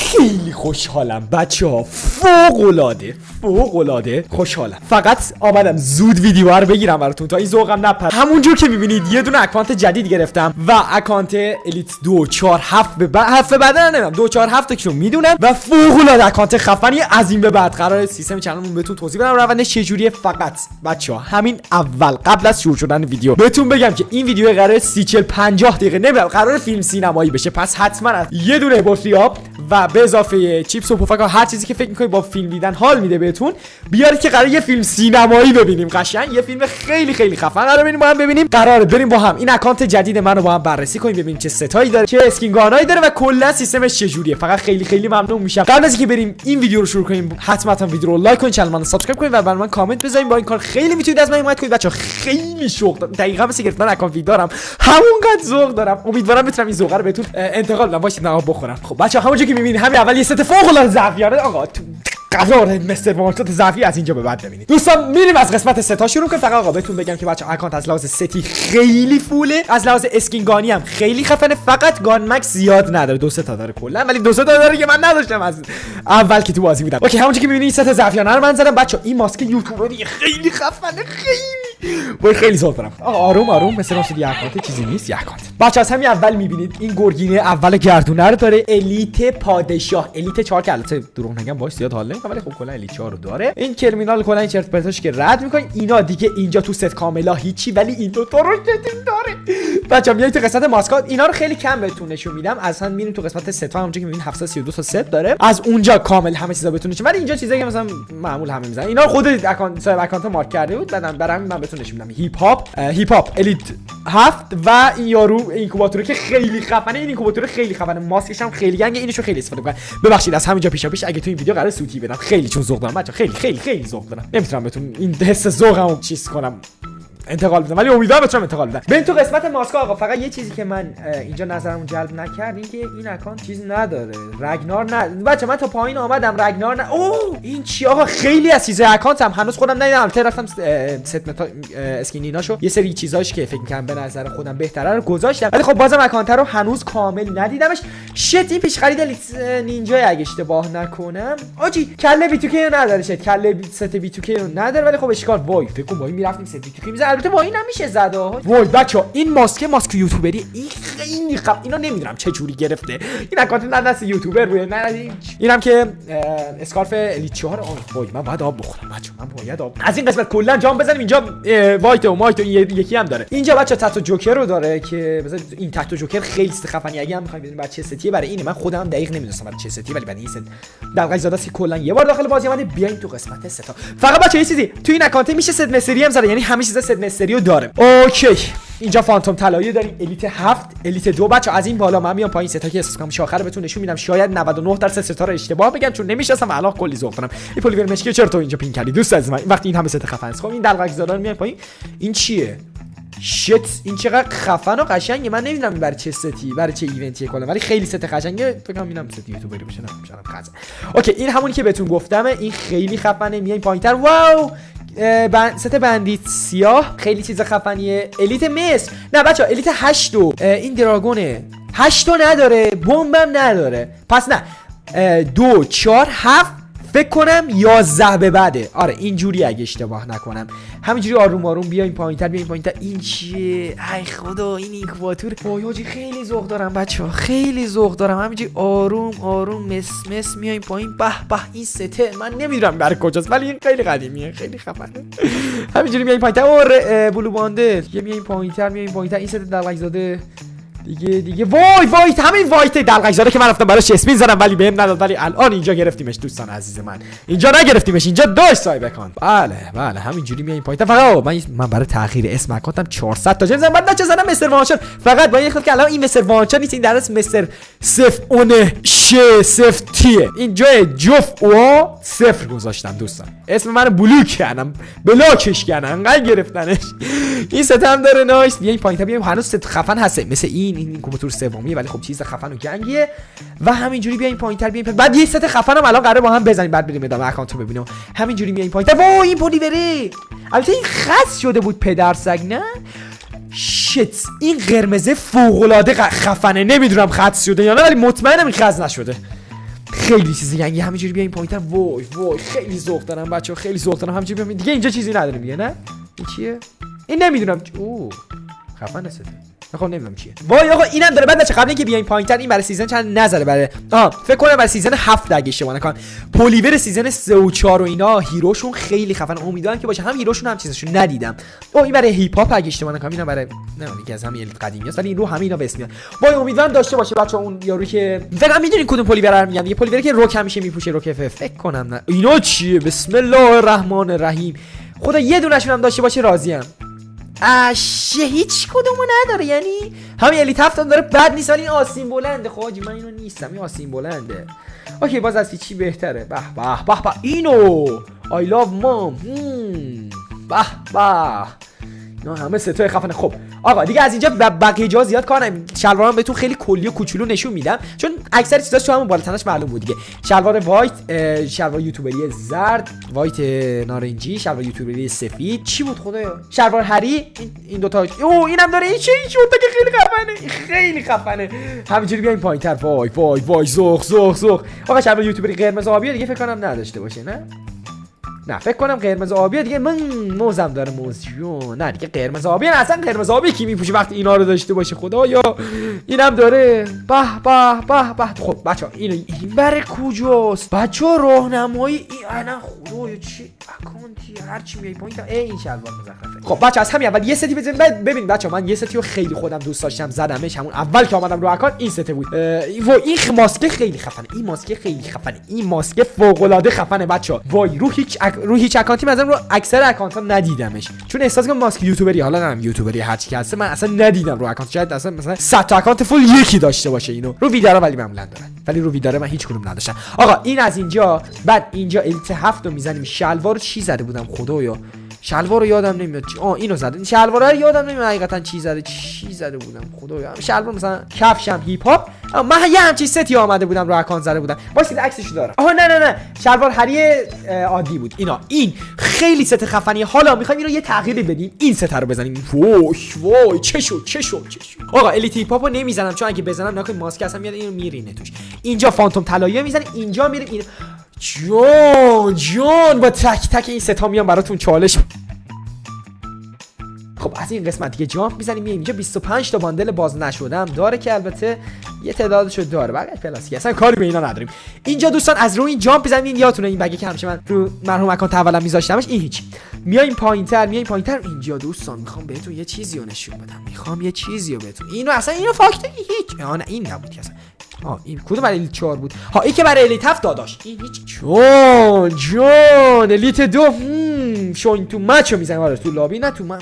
خیلی خوشحالم بچه‌ها، فوق العاده خوشحالم. فقط آمدم زود ویدیو رو بگیرم براتون تا این ذوقم نپره. همونجور که میبینید یه دونه اکانت جدید گرفتم و اکانت الیت 247 به بعد نمیدونم 247 که میدونم و فوق العاده اکانت خفنی. از این به بعد قرار سیستم چنلمون بهتون توضیح بدم روندش چجوریه. فقط بچه‌ها همین اول قبل از شروع شدن ویدیو بهتون بگم که این ویدیو قراره 30-40-50 دقیقه نمیدونم قرار فیلم سینمایی بشه، پس حتما یه دونه بطریاب و به اضافه چیپس و پفک و هر چیزی که فکر می‌کنید با فیلم دیدن حال میده بهتون بیارید که قراره یه فیلم سینمایی ببینیم. قشنگ یه فیلم خیلی خیلی خفن قراره ببینیم. قراره بریم با هم این اکانت جدید منو با هم بررسی کنیم، ببینیم چه ستایی داره، چه اسکین گانایی داره و کلا سیستمش چجوریه. فقط خیلی خیلی ممنون میشم قبل از اینکه بریم این ویدیو رو شروع کنیم حتما ویدیو رو لایک کنید، چنل منو سابسکرایب کنید و برای من کامنت بذارید. با این کار خیلی میتونید از من حمایت کنید بچه‌ها. خیلی شوق دارم، دقیقاً مثل گرفتن اکانت دارم، همونقدر ذوق دارم. امیدوارم بتونم این ذوق رو بهتون انتقال بدم. وایسید نهار بخورم. خب بچه‌ها همونجوری که می‌بینید همین اول یه ست فوق‌العاده ظرفیانه آقا قرار مستر وانشات ظرفی از اینجا به بعد ببینید. دوستان میریم از قسمت ستا شروع کنیم. فقط آقا بهتون بگم که بچه‌ها اکانت از لحاظ ستی خیلی فوله، از لحاظ اسکین گانی هم خیلی خفنه. فقط گان مکس زیاد نداره، 2-3 تا داره کلا، ولی 2-3 تا داره که من نداشتم از اول که تو بازی بودم. اوکی همونجوری که می‌بینید ست ظرفیانه رو من زدم بچه‌ها. این ماسک یوتیوبری خیلی خفنه، خیلی ذوق دارم. آروم آروم مثل اون یه اکانت چیزی نیست، یه اکانت. بچه‌ها از همین اول می‌بینید این گرگینه اول گردونه رو داره، الیت پادشاه، الیت 4 که البته دروغ نگم باش زیاد حال نمی‌کنه ولی خب کلا الیت 4 رو داره. این کرمینال کلا این چرت پرتاش که رد می‌کنین اینا دیگه اینجا تو ست کاملا هیچی، ولی این دو تا رو شدیم داره. بچه‌ها میایید تو قسمت ماسکات اینا رو خیلی کم بهتون نشون میدم. اصلا میریم تو قسمت ست ها اونجا که می‌بینید 732 تا ست داره، از اونجا کامل همه چیزا بهتون نشون، ولی اینجا چیزایی که مثلا معمول همه میزنن اینا خود اکانت صاحب اکانت مارک کرده بود، بعدم برام من بهتون نشون میدم. هیپ هاپ الیت 7 و این یارو اینکوباتوره که خیلی خفنه. این اینکوباتور خیلی خفنه، ماسکش هم خیلی گنگه، اینشو خیلی استفاده می‌کنم. ببخشید از همینجا پیش اگه تو این ویدیو قرار سوتی بدم، خیلی چون ذوق دارم بچه‌ها، خیلی خیلی خیلی ذوق دارم. نمیتونم بهتون این حس ذوقمو چیز کنم انتقال بدم، ولی امیدوارم بتونم انتقال بدم. بریم تو قسمت ماسکا آقا. فقط یه چیزی که من اینجا نظرمو جلب نکرد این که این اکانت چیز نداره، رگنار نه بچه. من تا پایین اومدم رگنار نه. اوه این چی آقا؟ خیلی از چیزای اکانتم هنوز خودم ندیدم. البته رفتم ست متا اسکینیناشو یه سری چیزاش که فکر می‌کنم به نظر خودم بهتره رو گذاشتم، ولی خب بازم اکانت رو هنوز کامل ندیدمش. شت این پیش خرید نینجا اگه اشتباه نکنم آجی کله بی تو کی نداره، شت کله ست بی تو کی نداره، ولی خب اشکال وای فکر کنم با این میرفتیم ست بی تو کی میزه. البته با این نمیشه زد. وای بچا این ماسک یوتیوبری این خیلی خب اینا نمیدونم چه جوری گرفته. این اکانت نه دست یوتیوبر بوده نه اینم که اسکارف الیت 4. وای من باید آب بخورم بچا، من باید آب. از این قسمت کلا جام بزنیم. اینجا وایت و مایت و یکی هم داره. اینجا بچا تاتو جوکر رو داره که مثلا این تاتو جوکر خیلی خفنی. اگه هم می‌خواید ببینید بچه ستیه برای اینه. من خودم دقیق نمیدونستم برای چه ستیه، ولی بعد این ست دلقای زاده سی کلا یه بار داخل بازی اومده. بیاین تو قسمت ستا. فقط بچا یه چیزی تو این اکانت میشه ست مستری هم زده، یعنی همه چیزا ست مستری داره. اوکی اینجا فانتوم طلایی داریم الیت 7 الیت 2. بچا از این بالا من میام پایین ستا که احساس کنم شاخر بهتون نشون میدم. شاید 99% ستا رو اشتباه بگم چون نمیشناسم. الان کلی ذوق دارم. این پلیور مشکی چرا تو اینجا پین کردی دوست از من؟ وقتی این همه ست خفن است. خب این دلقک زدار میاد پایین. این چیه؟ شت این چقدر خفن و قشنگه. من نمیدونم برای چه ستی برای چه ایونتیه کلا، ولی خیلی ست قشنگه. فکر کنم اینم ست یوتیوبری باشه. نمیشم خزه. اوکی این همونی که بهتون گفتم. این خیلی خفنه. میایم پایینتر. واو ست بندیت سیاه خیلی چیز خفنیه. الیت مس نه بچا الیت 8 این دراگونه 8 نداره، بمبم نداره. پس نه 2 4 7 فکر کنم 11 به بعده. آره اینجوری اگه اشتباه نکنم. همینجوری آروم آروم بیایم پایینتر. این چیه؟ ای خدا این اینکوباتور. وای حاجی خیلی ذوق دارم بچه‌ها، خیلی ذوق دارم. همینجوری آروم آروم مس میایم پایین. به به این سته من نمیدونم برای کجاست ولی این خیلی قدیمیه، خیلی خفنه. همینجوری میایم پایینتر. اور بلو باندل یه میایم پایینتر. این ست دلقک زاده دیگه وای همین وایت دلقک زاده که من رفتم براش اسپین زدم ولی بهم نداد، ولی الان اینجا گرفتیمش دوستان عزیز من. اینجا نگرفتیمش، اینجا داشت صاحب اکانت. بله همینجوری میایم پایین. فقط من برای تغییر اسم اکانتم 400 تا جیم زدم. بعد نچ زدم مستر وانشات. فقط با این خاطر که الان این مستر وانشات نیست، این درس مستر صف اون صف تیه. اینجا جف او صفر گذاشتم دوستان. اسم من بلوک کردم، بلاکش کردم، انقدر گرفتنش. این ست هم داره نایس. بیاین پایینتر بیایم. هنوز ست خفن هست مثل این اینکوباتور سومیه ولی خب چیز خفن و گنگیه. و همینجوری بیاین پایینتر. بعد یه ست خفنم الان قراره با هم بزنیم، بعد بریم ادامه اکانت رو ببینیم. همینجوری میایم پایینتر. وای این پلیوره البته این خاص شده بود پدر سگ نه شت. این قرمزه فوق العاده خفنه. نمیدونم خاص شده یا نه ولی مطمئنم این خاص نشده. خیلی چیز یعنی همینجوری بیایم پایینتر. وای وای خیلی ذوق دارم بچه‌ها، خیلی ذوق دارم. همینجوری بیایم دیگه. اینجا چیزی نداریم دیگه. نه این چیه؟ این نمیدونم. اوه خفن است. خب نمیدونم چیه. وای آقا اینم داره. بعد قبل اینکه بیایم پایینتر این برای سیزن چند نظره برای فکر کنم برای سیزن 7 اگه اشتباه نکنم. پلیور سیزن 3 و 4 و اینا هیروشون خیلی خفن. امیدوارم که باشه. هم هیروشون هم چیزشون ندیدم. این برای هیپ هاپ اگه اشتباه نکنم. اینا برای نه یکی از همین قدیمی است ولی این رو همه اینا به اسم میاد. وای امیدوارم داشته باشه بچه‌ها. اون یارو که فکر میدونین کدوم پلیور رو میگم. یه پلیوری که روک همیشه میپوشه. روک فکر کنم. نه اینا چیه؟ بسم الله الرحمن الرحیم. خدا یه دونهشون هم داشته باشه راضیم. هیچ کدومو نداره. یعنی همین الیت 7 داره بد نیست ولی این آسین بلنده. خب حاجی من اینو نیستم. این آسین بلنده. اوکی باز از چی بهتره. به به به به اینو I love mom. به به اینا همه ستای خفنه. خب آقا دیگه از اینجا بقیه جا زیاد کار نمی‌کنم. شلوارام بهتون خیلی کلی و کوچولو نشون میدم چون اکثر چیزاش تو همون بالاتنش معلوم بود دیگه. شلوار وایت، شلوار یوتیوبری زرد، وایت نارنجی، شلوار یوتیوبری سفید. چی بود خدایا؟ شلوار هری. این دو تا. اوه اینم داره. این چه که خیلی خفنه. خیلی خفنه. همینجوری بیایم پایینتر. وای وای وای ذوق ذوق ذوق. آقا شلوار یوتیوبری قرمز آبی دیگه فکر کنم نداشته باشه. نه فکر کنم قرمز آبی دیگه من موزم داره موزیون. نه دیگه قرمز آبی اصلا قرمز آبی کی میپوشه وقتی اینا رو داشته باشه خدایا. اینم داره. به به به به. خب بچا این برای کجاست بچا؟ راهنمایی این انا خدایا چه اکانتی هر چی میای پایین این شلوار مزخرفه. خب بچا از همین اول یه ستی بزنید. ببینید بچا من یه ستی رو خیلی خودم دوست داشتم زدمش. همون اول که اومدم رو اکانت این سته بود. این ماسک خیلی خفنه. این ماسک خیلی خفنه. این ماسک فوق العاده خفنه بچا. وای رو هیچ اکانتی مثلا رو اکثر اکانت ها ندیدمش چون احساس کنم ماسک یوتیوبری حالا نمیدونم یوتیوبری هر چی که هست من اصلا ندیدم رو اکانت. شاید اصلا مثلا 100 تا اکانت فول یکی داشته باشه اینو رو ویدیو ولی معمولا دارن ولی رو ویدیو من هیچ کدوم نداشتم. آقا این از اینجا. بعد اینجا الیت 7 رو میزنیم. شلوار چی زده بودم خدایا؟ شلوار رو یادم نمیاد. اینو زدم. شلوار رو یادم نمیاد حقیقتا چی زده بودم خدایا. شلوار مثلا کفشم هیپ هاپ. من یه همچین ستی آمده بودم رو اکانت زده بودم. واسید عکسشو دارم. نه شلوار هری عادی بود. این خیلی ست خفنیه. حالا میخوایم اینو یه تغییری بدیم. این ست رو بزنیم. وای چه شد. آقا الیت هیپ هاپو نمیزنم چون اگه بزنم نکنه ماسک اصلا میاد اینو میرینه توش. اینجا فانتوم طلایی میزنیم. اینجا میریم این جون با تک تک این ستا میام براتون چالش. خب از این قسمت دیگه جامپ میزنیم. اینجا 25 تا باندل باز نشدم داره که البته یه تعدادشو داره. بقیه پلاستیک اصلا کاری به اینا نداریم. اینجا دوستان از روی این جامپ بزنیم. این یادتونه این بگه که همیشه من رو مرحوم اکانت اولم میذاشتمش. این هیچ. میایم پایینتر. اینجا دوستان میخوام بهتون یه چیزی رو نشون بدم. اینو اصلا اینو فاکت هیچ. نه این نبود که اصلا. این کدوم برای الیت 4 بود؟ این که برای الیت 7 داداش. این هیچ. جون الیت 2 شوین تو مچو میزنیم تو لابی نه تو من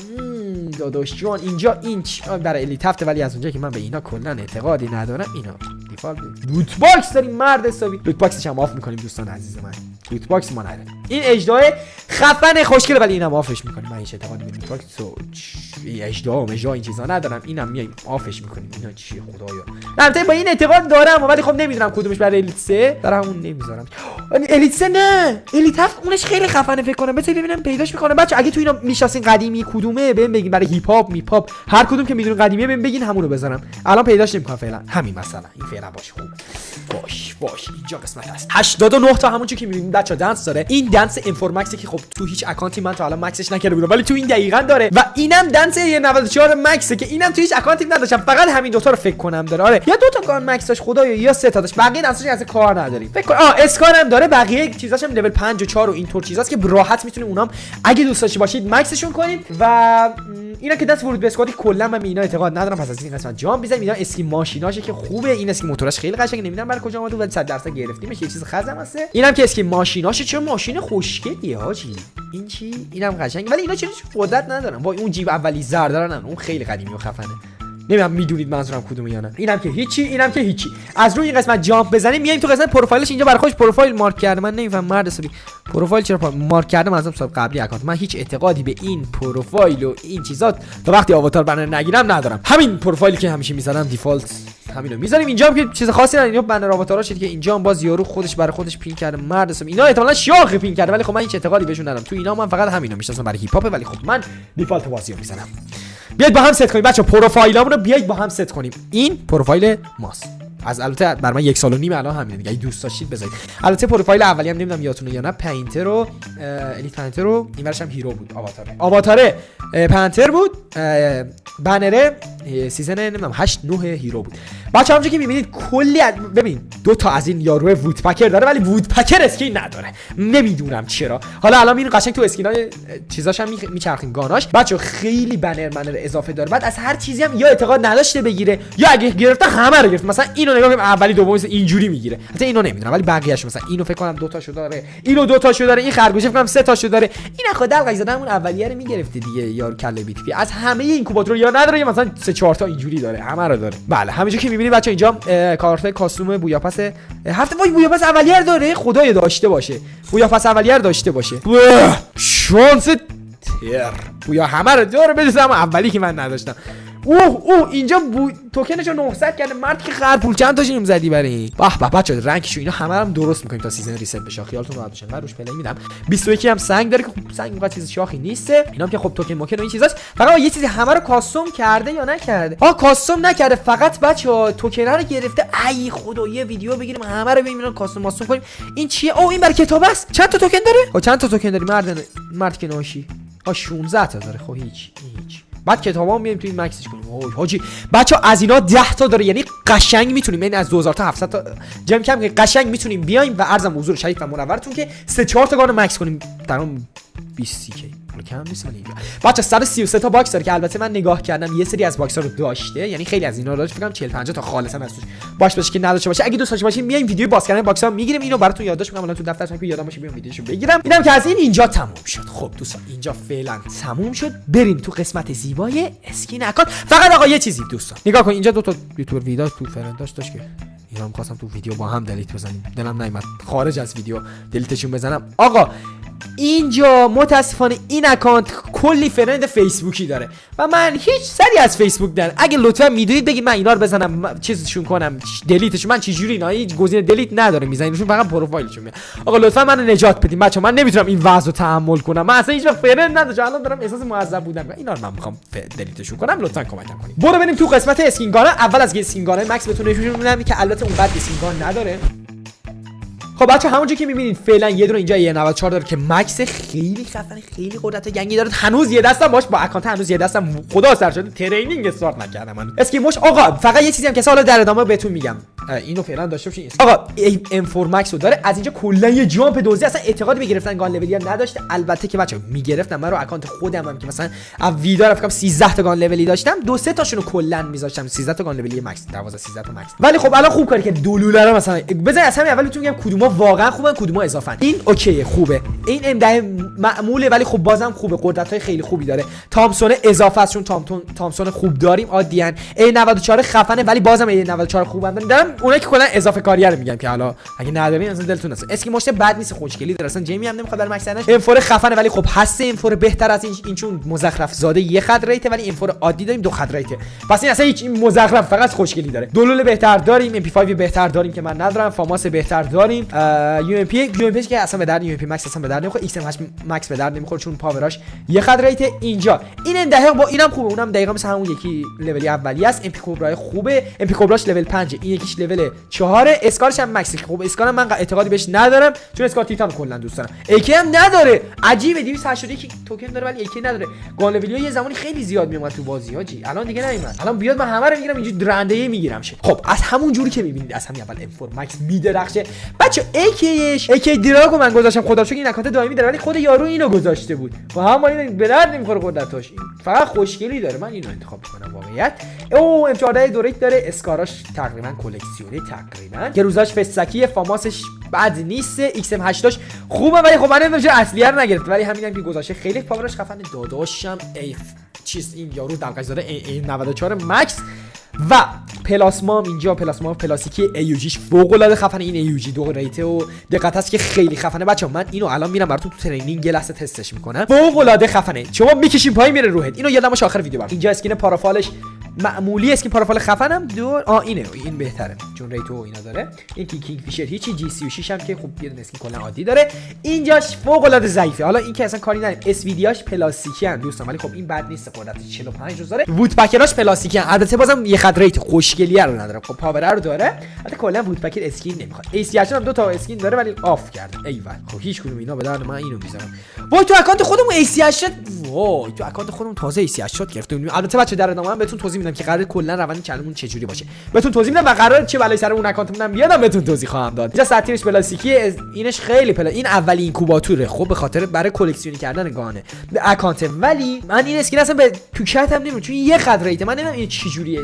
داداش جون. اینجا این برای الیت 7 ولی از اونجا که من به اینا کلا اعتقادی ندارم. اینا دیفالت لوت باکس داریم مرد حسابی. لوت باکسش هم آف میکنیم دوستان عزیز من. لوت باکس ما نداریم. این اجدای خفن خوشگله ولی اینم آفش میکنیم. من هیچ اعتقادی به لوت باکس اجدا این چیزا ندارم. اینم میایم آفش میکنیم. اینا چیه خدایا؟ البته با این اعتقاد دارم ولی خب نمیدونم کدومش برای الیت 3 دارم اون نمیذارم. الیت 3 نه الیت 7 اونش خیلی خفنه فکر کنم. بذار ببینم پیداش میکنم. بچا اگه تو اینا میشناسین قدیمی کدومه بهم بگین. برای هیپ هاپ میپ هاپ هر کدوم که میدونین قدیمیه بهم بگین همون رو بذارم. الان پیداش نمیکنم فعلا. همین مثلا این فعلا باشه خوب. باش اینجا قسمت هست 89 تا همون چیزی که میبینید بچا دنس داره. این دنس انفورمکس که خب تو هیچ اکانتی من تا الان مکسش نکرده بودم ولی تو این دقیقاً داره. و اینم دنس 94 مکسه که اینم تو هیچ اکانتی نداشتم. فقط همین دو تا رو فکر کنم داره. آره یا دو تا گان مکس داشت خدایا یا سه تا داشت. بقیه دنسش از کار نداریم. فکر کن اسکان هم داره. بقیه چیزاش هم لول 5 و 4 و اینطور چیزاست که راحت میتونید اونام اگه دوست داشته باشید مکسشون کنید. و اینا که دست ورود به اسکوادی کلا من به اینا اعتقاد ندارم. پس از این قسمت جام بزنیم. اینا اسکی ماشیناشه که خوبه. این اسکی موتورش خیلی قشنگه. نمیدونم برای کجا اومده ولی 100% گرفتیمش. یه چیز خزم هست. اینم که اسکی ماشیناشه. چه ماشین خوشگلیه حاجی. این چی؟ اینم قشنگه ولی اینا چه قدرت ندارن. با اون جیب اولی زرد دارن. اون خیلی قدیمی و خفنه. نمیدونم میدونید منظورم کدومه یا نه. اینم که هیچی. از روی این قسمت جامپ بزنیم. میایم تو قسمت پروفایلش. اینجا برای خودش پروفایل مارک کرده. من نمیفهم مرد حسابی پروفایل چرا مارک کرده. منظورم سال قبلی اکانت. من هیچ اعتقادی به این پروفایل و این چیزات تا وقتی آواتار بنر نگیرم ندارم. همین پروفایلی که همیشه میذارم دیفالت همینو میذاریم. اینجا هم که چیز خاصی نداره. اینو بنر آواتاراش که اینجا هم باز یارو خودش برای خودش پین کرده. مرد حسابی اینا احتمالاً شاخ پین کرده ولی خب من هیچ اعتقادی بهشون ندارم. تو اینا من فقط همینو میشناسم برای هیپ هاپ ولی خب من دیفالت بازیو میزنم. بیاید با هم ست کنیم بچا. پروفایلامون رو بیاید با هم ست کنیم. این پروفایل ماست. از البته بر من 1 سال و نیم الان همینه دیگه، اگه دوست داشتید بذارید. البته پروفایل اولی هم نمیدونم یادتونه یا نه، پینتر و الیت پینتر و این ورش هم هیرو بود، آواتار پنتر بود، بنره سیزن نمیدونم 8 9 هیرو بود. بچه همونجا که میبینید کلی ببین 2 تا از این یارو وودپکر داره ولی وودپکر اسکین نداره، نمیدونم چرا. حالا الان این قشنگ تو اسکینای چیزاش هم میچرخین گاناش. بچه خیلی بنر اضافه داره، بعد از هر چیزی هم یا اعتقاد نداشته بگیره یا اگه گرفته همه رو گرفت. مثلا اینو نگاه کنیم اولی دومی اینجوری میگیره، حتی اینو نمیدونم ولی بقیه‌اش مثلا اینو فکر کنم 2 تاشو داره، اینو 2 تاشو داره، این خرگوشه فکر کنم 3 تاشو داره. این خود دلقای زدن اون اولیه رو میگرفته دیگه، یارو کله بیت از همه اینکوباتور یا نداره یا مثلا 3 4 تا اینجوری داره، همه رو داره. بله همینجوری که میبینید بچا اینجا کارت کاستوم بویاپس هفته وای بویاپس اولیه داره، خدای داشته باشه بویاپس اولیه داشته باشه. شانس تر بویا همه رو داره بدونم اولی که من نداشتم. اینجا توکنشو 900 کرده مرد که خرپول چند تاشو زدی برای این. به بچا رنگشو اینا همه هم درست میکنیم تا سیزن ریست بشه، خیالتون راحت باشه. من روش پلی میدم 21 هم سنگ داره که خب سنگ اینقدر چیز شاخی نیسته، اینا هم که خب توکن موکن و این چیزاست. فقط یه چیزی همه رو کاستوم کرده یا نکرده؟ کاستوم نکرده، فقط بچا توکن رو گرفته. ای خدا یه ویدیو بگیریم همه رو ببینیم کاستوم ماستوم کنیم. این چیه؟ این برای کتاب است. چند تا توکن داره؟ چند تا توکن داری مرد که ناشی 16 تا داره. خب هیچ بعد کتابام میایم تو این مکسش کنیم. اوه حاجی بچا از اینا 10 تا داره، یعنی قشنگ میتونیم این از 2000 تا 700 تا جمع کم که قشنگ میتونیم بیایم و ارزم حضور شریف و منورتون که 3 4 تا گان مکس کنیم در اون 20 کی کم نیست. بچا 133 تا باکس داره که البته من نگاه کردم یه سری از باکس ها رو داشته، یعنی خیلی از اینا رو داشت، فکر کنم 40 50 تا خالصا از توش باش باشه که نداشته باشه. اگه دوست داشته باشین میایم ویدیو باز کردن باکس ها میگیریم، اینو براتون یادداشت میکنم الان تو دفترتون که یادم باشه بیام ویدیوشو بگیرم. اینم که از اینجا تموم شد. خب دوستان اینجا فعلا تموم شد، بریم تو قسمت زیبای اسکین اکانت. فقط آقا یه چیزی دوستان نگاه کن، اینجا 2 تا یوتیوبر ویدیو تو فرنداش داشت که اینا می‌خواستم تو ویدیو با هم دلیت بزنیم، دلم نیومد خارج از ویدیو دلیتشون بزنم. آقا اینجا متاسفانه این اکانت کلی فرند فیسبوکی داره و من هیچ سری از فیسبوک دارم. اگه لطفا میدونید بگید من اینا رو بزنم چیزشون کنم دلیتشون. من چجوری اینا هیچ گزینه دلیت نداره میزنیمشون، فقط پروفایلشون میاد. آقا لطفا منو نجات بدین بچا، من نمیتونم این وضع رو تحمل کنم. من اصلا هیچ وقت فرند نداشتم، الان دارم احساس معذب بودن و اینا رو من میخوام دلیتشون کنم. لطفا کمکم کنید. برو بریم تو قسمت اسکینگان. اول از اسکینگان مکس بهتون نشون میدم که البته اونقدر اسکینگان نداره. خب بچه همونجا که میبینید فعلا یه دونه اینجا 94 داره که مکس خیلی خفن، خیلی قدرت گنگی داره. هنوز یه دستم باش با اکانت هنوز یه دستم خدا سر شده، ترینینگ استارت نکردم من اسکیموش. آقا فقط یه چیزی هم که حالا در ادامه بهتون میگم اینو فعلا داشته باشین. آقا M4 مکس رو داره. از اینجا کلا یه جامپ دوزی اصلا اعتقادی به گرفتن گان لولی هم نداشته. البته که بچه میگرفتم من رو اکانت خودم هم که مثلا از ویدیو رفتم 13 تا گان لولی داشتم، 2 3 تاشونو کلا میذاشتم 13 تا گان لولی مکس 12 13 تا مکس. ولی خب الان خوب کاری که دولوله رو مثلا بزن از همین اولتون میگم کدوما واقعا خوبن کدوما اضافن. این اوکیه خوبه، این M10 معموله ولی خب بازم خوبه، قدرت‌های خیلی خوبی داره. تامسون اضافه است چون تامسون خوب داریم عادیاً. A94 خفنه ولی بازم A94 خوبم دارم. اونایی که کلا اضافه کاریه رو میگم که حالا اگه ندارین اصلا دلتون نسه. اسکی مشت بد نیست، خوشگلی داره. اصلا جیمی هم نمیخواد در مکس زدنش. M4 خفنه ولی خب هست M4 بهتر از این چون مزخرف زاده یه خط ریته ولی M4 عادی داریم 2 خط ریته. پس این اصلا هیچ مزخرف فقط خوشگلی داره. دلول بهتر داریم، MP5 بهتر داریم که من ندارم، فاماس بهتر داریم، UMP که اصلا به درد UMP مکس اصلا به درد نمیخوره، XM8 مکس به درد نمیخوره چون پاوراش یه خط ریته. اینجا این دقیقاً با اینم خوبه، اونم دقیقاً مثل همون یکی لولی اولی است. MP کوبرای خوبه، MP کوبراش لول 5، این یکیش لول 4، اسکارش هم مکس. خب اسکار من اعتقادی بهش ندارم چون اسکار تیتان کلا دوست دارم. AK هم نداره، عجیبه 281 توکن داره ولی AK نداره. گان لولی یه زمانی خیلی زیاد میومد تو بازی هاجی، الان دیگه نمیاد. الان بیاد من همه رو میگیرم اینجوری درنده میگیرم شه. خب از همون جوری که میبینید از همین اول M4 مکس میدرخشه بچا. AK دراگو من گذاشتم خدا شکر این اکانت دائمی داره ولی خود یارو اینو گذاشته بود و همون به درد نمیخوره قدرتاش، فقط خوشگلی داره. من اینو انتخاب میکنم واقعیت. او M14 دوریک داره، اسکاراش تقریبا کلکسیونی تقریبا، که روزاش فسکی، فاماسش بد نیست، XM8 خوبه ولی خب من نمیشه اصلی رو نگرفت ولی همینم که گذاشته خیلی پاورش خفنه. داداشم چیز این یارو دلقش داره A94 مکس و پلاسما اینجا پلاسما پلاستیکی ایوجیش فوق العاده خفنه. این ایوجی 2 ریته و دقت است که خیلی خفنه بچا. من اینو الان میرم براتون تو ترینینگ یه لحظه تستش میکنم، فوق العاده خفنه. شما میکشین پایین میره روحت. اینو یادم باشه آخر ویدیو برم. اینجا اسکین پارافالش معمولی، اسکین پارافال خفنم اینه، این بهتره چون ریتو اینا داره. این کینگ فیشر هیچی، G36 هم که خب یه دونه اسکین کلا عادی داره. اینجاش فوق العاده ضعیفه. حالا این که اصلا کاری نداریم، اس ویدیاش پلاستیکی ان دوستان ولی خب این بد نیست، قدرت 45 روز داره. وود پکراش پلاستیکی ان، البته بازم یه خط ریت خوش خوشگلیه رو نداره. خب پاور رو داره، البته کلا وودپکر اسکین نمیخواد. AC هم 2 تا اسکین داره ولی آف کرده. ایول خب هیچ کدوم اینا به درد من اینو میذارم. وای تو اکانت خودمون AC80 وای تو اکانت خودمون تازه AC80 گرفتیم. البته بچه در ادامه من بهتون توضیح میدم که قرار کلا روند چنلمون چه جوری باشه. بهتون توضیح میدم و قرار چه بلایی سر اون اکانتمون بیادم بهتون توضیح خواهم داد. اینجا ساتیرش پلاستیکیه، اینش خیلی این اولین اینکوباتوره. خب به خاطر برای کلکسیونی کردن گانه به اکانت، ولی من این اسکین اصلا به توکت هم نمیدونم چون یه قدر ریت من نمیدونم این چه جوریه.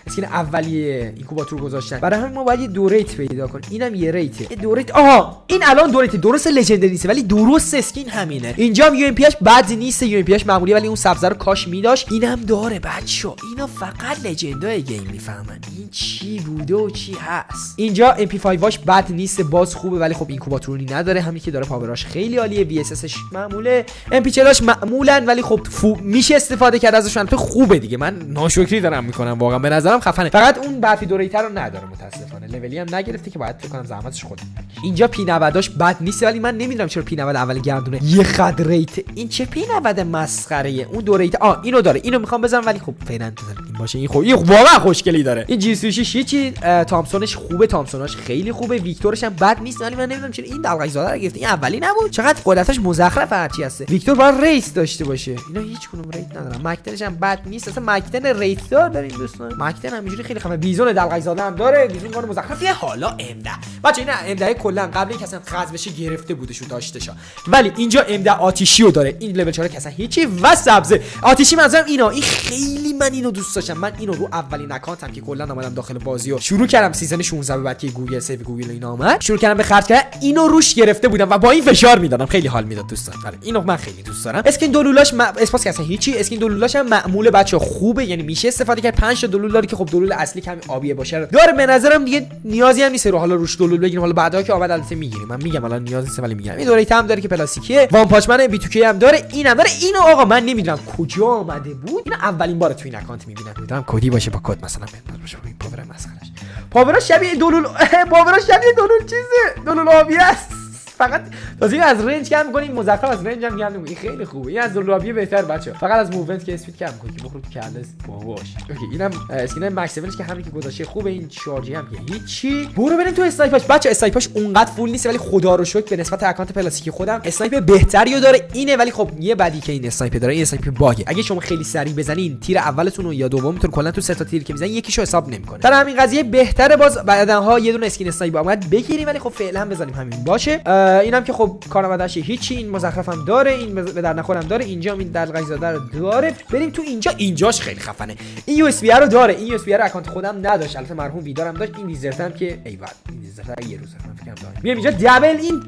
اسکین اولیه اینکوباتور گذاشتن، برای همین ما باید یه دو ریت پیدا کنیم. اینم یه ریته، یه دو ریت. آها این الان دو ریت، درست لژندری نیست ولی درست اسکین همینه. اینجا هم یو ام پی اش بد نیست، یو ام پی اش معمولیه ولی اون سبز رو کاش میداشت. اینم داره بچا، اینا فقط لژندای گیم میفهمن این چی بوده و چی هست. اینجا ام پی 5 واش بد نیست، باز خوبه ولی خب اینکوباتوری نداره. همین که داره پاوراش خیلی عالیه، وی اس اسش معموله، ام پی 40 معمولن ولی خب میشه استفاده کرد ازشون. تو خوبه دیگه، من ناشکری دارم میکنم واقعا، به نظرم خفنه. فقط اون برفی دوریتر رو نداره متاسفانه، لولی هم نگرفته که باید فکر کنم زحمتش خود. اینجا پی 90 بد نیست ولی من نمیدونم چرا پی 90 اول گردونه یه خد ریت. این چه پی 90 مسخره ای. اون دو ریت اینو داره، اینو میخوام بزنم ولی خب فعلا این باشه. این خب این واقعا خوشگلی داره. این جی 36 چی تامسونش خوبه، تامسوناش خیلی خوبه، ویکتورش هم بد نیست ولی من نمیدونم چرا این دلغک زاده رو گرفت. این اولی نبود، چقدر قدرتش مزخرف هرچی هست. ویکتور باید ریس داشته باشه، اینا هیچ کدوم ریت ندارن. مکتنش هم بد نیست، اصلا مکتن ریت دار دارین دوستان. مکتن همینجوری خیلی خفنه. بیزون دلغک زاده هم داره، بیزون گان مزخرفیه. حالا امده بچا اینا امده کلا قبل اینکه اصلا خز بشه گرفته بودش و داشتهشا، ولی اینجا امده آتیشی رو داره. این لول 4 که اصلا هیچی و سبزه آتیشی منظورم اینا. این خیلی من اینو دوست داشتم. من اینو رو اولین اکانتم که کلا اومدم داخل بازی و شروع کردم سیزن 16 بعد که گوگل سیو گوگل اینا اومد شروع کردم به خرج کردن، اینو روش گرفته بودم و با این فشار میدادم، خیلی حال میداد دوستان. ولی اینو من خیلی دوست دارم. اسکین دلولاش اسپاس که اصلا هیچی، اسکین دلولاش هم معموله بچا، خوبه یعنی میشه استفاده کرد. 5 تا دلول داره که خب دلول اصلی کمی آبیه باشه داره. به نظرم دیگه نیازی هم نیست رو حالا روش دلول بگیریم، حالا بعدا که آمد البته میگیریم. من میگم الان نیاز نیست ولی میگم. این دوریت هم داره که پلاستیکیه، وان پاچمن بی تو کی هم داره، اینم داره. اینو آقا من نمیدونم کجا آمده بود، اینو اولین بار تو این اکانت میبینم. میدونم کدی باشه با کد مثلا بنداز باشه. این پاور مسخرهش، پاورا شبیه دلول، پاورا شبیه دلول چیزه، دلول آبی است. فقط تازه از رنج کم می‌کنیم، مزخرف از رنج هم میگم. این خیلی خوبه، این از دلولابی بهتر بچا. فقط از موومنت که اسپید کم می‌کنی که بخور تو کله باهاش. اوکی اینم اسکین مکس 7 که همین که گذاشته خوبه. این شارژی هم که هیچی. برو بریم تو اسنایپاش بچا. اسنایپاش اونقدر فول نیست ولی خدا رو شکر به نسبت اکانت پلاستیکی خودم اسنایپ بهتری داره اینه. ولی خب یه بدی که این اسنایپ داره، این اسنایپ باگه. اگه شما خیلی سریع بزنین تیر اولتون رو یا دومتون کلا تو 3 تا تیر که میزنین یکیشو حساب نمی‌کنه. در همین قضیه بهتره باز بعدنها یه دونه اسکین اسنایپ اومد بگیریم، ولی خب فعلا بزنیم همین باشه. اینم که خب کارآمدش هیچی. این مزخرف هم داره، این به در نخورم داره. اینجا این دلغک زاده رو داره. بریم تو اینجاش خیلی خفنه. این یو اس بی رو داره. این یو اس بی رو اکانت خودم نداشت، البته مرحوم ویدارم داشت. این دیزرت هم که ایول این دیزرت یه روز من فکر کنم میام اینجا دبل این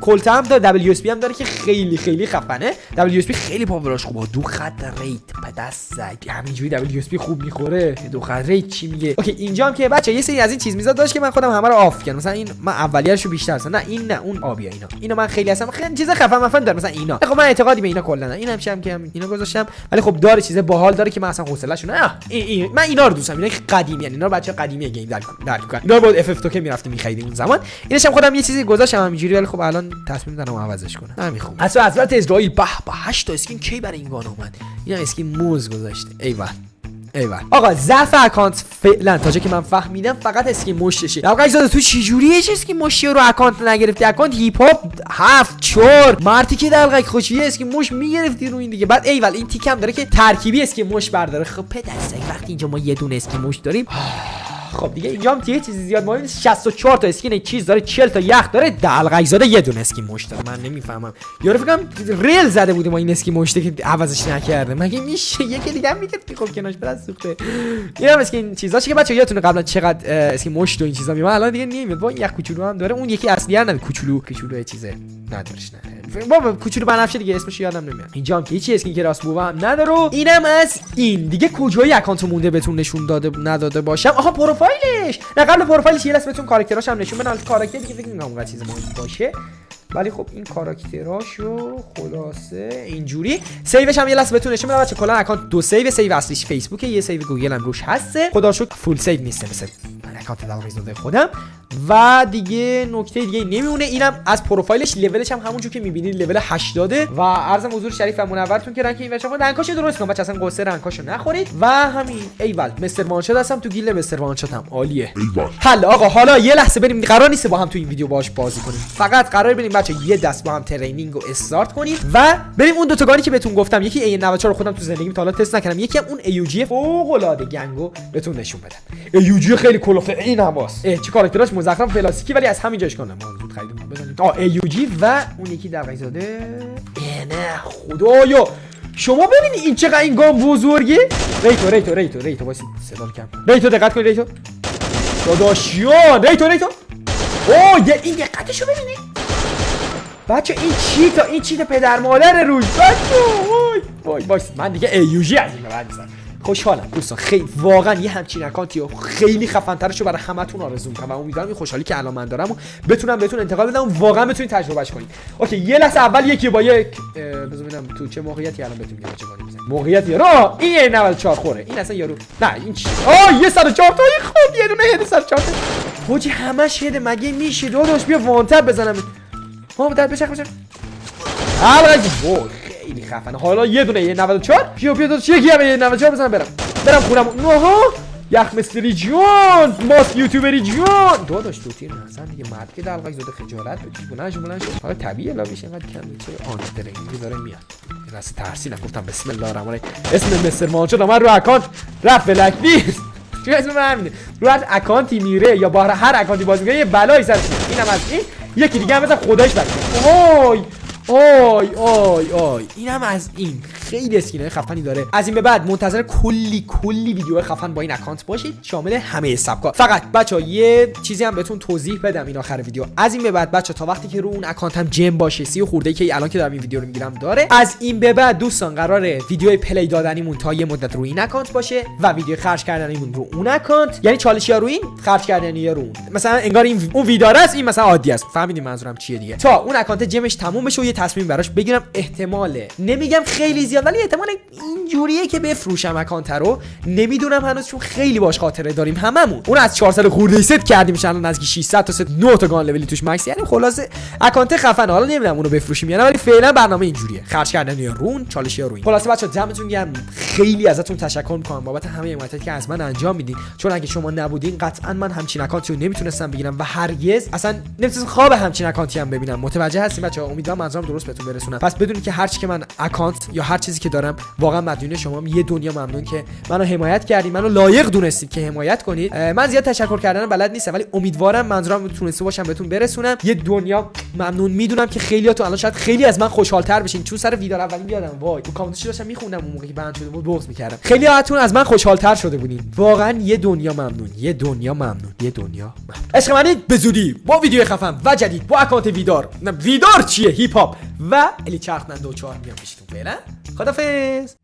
کلت هم داره، دبل یو اس بی هم داره که خیلی خیلی خفنه. دبل یو اس بی خیلی پاوراش خوبه، دو خط ریت به دست زد همینجوری. دبل یو اس بی خوب میخوره. دو خط ریت چی میگه؟ اوکی اینجا هم که بچا یه سری از این چیز میزاد داشت که من خودم همه رو آف کردم. مثلا این من اولیه‌اشو بیشتر نه این نه اون آبیه اینو من خیلی اصلا خیلی چیز خفن داره. مثلا اینا خب من اعتقادی به اینا کلا اینم شم که اینا گذاشتم، ولی خب داره چیز باحال داره که من اصلا حوصله‌شون نه. من اینا رو دوست دارم، اینا قدیمی یعنی اینا بچا قدیمی گیم در کن. اینا رو بود اف اف تو که میرفتیم می‌خریدیم اون زمان. اینش هم خودم یه چیزی گذاشتم همینجوری، ولی خب الان تصمیم دارم عوضش کنم. همین خوب. اصلا حضرت اسرائیل به 8 تا اسکین کی برای این گان اومد. اینا اسکین موز گذاشته. ایول آقا ضعف اکانت فعلا تا جایی که من فهمیدم فقط اسکین مشتشه. دلغک زاده تو چه جوریه اسکین مشتی رو اکانت نگرفتی؟ اکانت هیپ هاپ 7-4 مارتی که دلغک خوشی اسکین مش میگرفتی رو این دیگه. بعد ایول این تیکم داره که ترکیبی اسکین مش برداره. خب پدرسگ وقتی اینجا ما یه دونه اسکین مش داریم خب دیگه اینجا هم دیگه چیزی زیاد مهم نیست. 64 تا اسکین چیز داره، 40 تا یخ داره. دلغک زاده یه دونه اسکین مش داره. من نمیفهمم یارو فکر کنم ریل زده بوده ما این اسکین مشته که عوضش نکرده. مگه میشه یکی دیگه هم میگه خب کناش برات سوخته. اینم اسکین چیزاشه که بچا یادتونه قبلا چقدر اسکین مشت و این چیزا میومد، الان دیگه نمیاد. با یخ کوچولو هم داره، اون یکی اصلی نه کوچولو چیزه ندارش. نه بابا کوچولو بنفشه دیگه اسمش یادم نمیاد. اینجا هم که هیچ اسکین که راست بوام نداره. اینم از این دیگه کجای اکانت مونده بهتون نشون داده نداده باشم. آها پروفایلش نه قبل پروفایلش یه لحظه بهتون کاراکتراش هم نشون بدم. کاراکتر دیگه فکر می‌کنم اون چیز مهم باشه، ولی خب این کاراکتراشو خلاصه اینجوری. سیوش هم یه لحظه بهتون نشون بدم بچا. کلا اکانت دو سیو اصلیش فیسبوکه، یه سیو گوگل هم روش هست. خدا شکر فول سیو نیست مثل اکانت دلغک زاده خودم. و دیگه نکته دیگه نمیمونه. اینم از پروفایلش، لولش هم همونجور که میبینید لول 80 و عرضم حضور شریف و منورتون که رنگ این ورشون رنگاشو درست کنم بچا، اصلا قصه رنگاشو نخورید. و همین ایول مستر وانشات هستم تو گیل مستر وانشات هم عالیه. حالا آقا حالا یه لحظه بریم، قرار نیست با هم تو این ویدیو باهاش بازی کنیم، فقط قرار بریم بچا یه دست با هم ترینینگ رو استارت کنیم و بریم اون دو تا گانی که بهتون گفتم، یکی A94 رو خودم تو زندگیم تا حالا تست نکردم، یکی هم اون AUG فوق العاده گنگو بهتون نشون بدم. AUG خیلی کلوفه این هواس. چه کاراکتراش مزخرف کلاسیکی ولی از همین جاش کنم زود خریدم بزنید. AUG و اون یکی دقیق‌زاده. نه خدایا شما ببینید این چقدر این گام بزرگه. ریتو واسه صدا کم. ریتو دقت کن ریتو. داداشیان ریتو اوه این دقتشو ببینید بچه، این چیت پدر مادر روش بچه. وای من دیگه AUG از این بعد میذارم. خوشحالم دوستان، خیلی واقعا یه همچین اکانتی رو خیلی خفن‌ترشو برای همتون آرزو می‌کنم و امیدوارم این خوشحالی که الان من دارم و بتونم بهتون انتقال بدم و واقعا بتونید تجربهش کنید. اوکی یه لحظه اول یکی با یک بذار ببینم تو چه موقعیتی الان بهتون میگم چه کاری می‌زنم. موقعیت یارو این 94 خوره، این اصلا یارو نه این چی یه 104 تا خود یه دونه هد 104 تا حاجی همش هد مگه میشه داداش؟ بیا وانتر بزنم در بچخ خیلی خفنه. حالا یه دونه یه 94 بیا داداش یکی هم یه 94 بزنم برم خونم. نوها یخ مستری جون ماس یوتیوبری جون داداش دو تیر نزن دیگه، مرد که دلقای زده خجالت بکش بلند شو. حالا طبیعیه لاویش اینقدر کم چه آن ترینینگ داره میاد. این از ترسیدم گفتم بسم الله الرحمن الرحیم. اسم مستر مانچو من رو اکانت رفت بلک نیست چه اسم من همینه، رو از اکانتی میره یا با هر اکانتی بازی میکنه یه بلایی سرش میاد. اینم از این یکی دیگه هم بزن خدایش بده. اینم از این خیلی اسکینای خفنی داره. از این به بعد منتظر کلی ویدیو خفن با این اکانت باشید شامل همه سبکا. فقط بچا یه چیزی هم بهتون توضیح بدم این آخر ویدیو، از این به بعد بچا تا وقتی که رو اون اکانت هم جیم باشه 30 خورده که الان که دارم این ویدیو رو میگیرم داره، از این به بعد دوستان قراره ویدیو پلی دادنیمون تا یه مدت رو این اکانت باشه و ویدیو خرج کردنیمون رو اون اکانت، یعنی چالش یا رو این خرج کردنی یا رو اون، مثلا انگار این اون ویدیو است این مثلا عادی است. فهمیدین منظورم چیه دیگه؟ تا اون اکانت جیمش تموم بشه و یه تصمیم براش بگیرم، احتماله نمیگم خیلی زیاد ولی احتمال اینجوریه که بفروشم اکانت رو، نمیدونم هنوز چون خیلی باش خاطره داریم هممون. اون از 400 خورده ست کردیم الان نزدیک 600 تا ست 9 تا گان لولی توش مکس، یعنی خلاصه اکانت خفن. حالا نمیدونم اونو بفروشیم یا نه ولی فعلا برنامه اینجوریه، خرج کردن یا رون چالش یا روین. خلاصه بچا دمتون گرم، خیلی ازتون تشکر میکنم بابت همه حمایتی که از من انجام میدین، چون اگه شما نبودین قطعا من همچین اکانتی رو نمیتونستم بگیرم و هرگز اصلا نمیتونستم خواب همچین اکانتی هم ببینم. متوجه هستین بچا؟ امیدوارم منظورم درست بهتون برسونم. پس بدونید که هر چی که من اکانت یا هر چیزی که دارم واقعا مدیون شما، یه دنیا ممنون که منو حمایت کردین، منو لایق دونستید که حمایت کنید. من زیاد تشکر کردن بلد نیستم ولی امیدوارم منظورم تونسته باشم بهتون برسونم. یه دنیا ممنون. میدونم که خیلیاتون الان شاید خیلی از من خوشحال‌تر بشین، چون سر ویدیو اولی یادم وای تو کامنتش داشتم میخوندم اون موقعی که بند شده بود بغض میکردم. خیلیاتون از من خوشحال‌تر شده بودین. واقعا یه دنیا ممنون، یه دنیا ممنون، یه دنیا ممنون. عشق منید به زودی با ویدیو خفن و جدید با اکانت ویدار، نه ویدار چیه، هیپ هاپ و الی چرخ 94 میام پیشتون. فعلا خدافظ.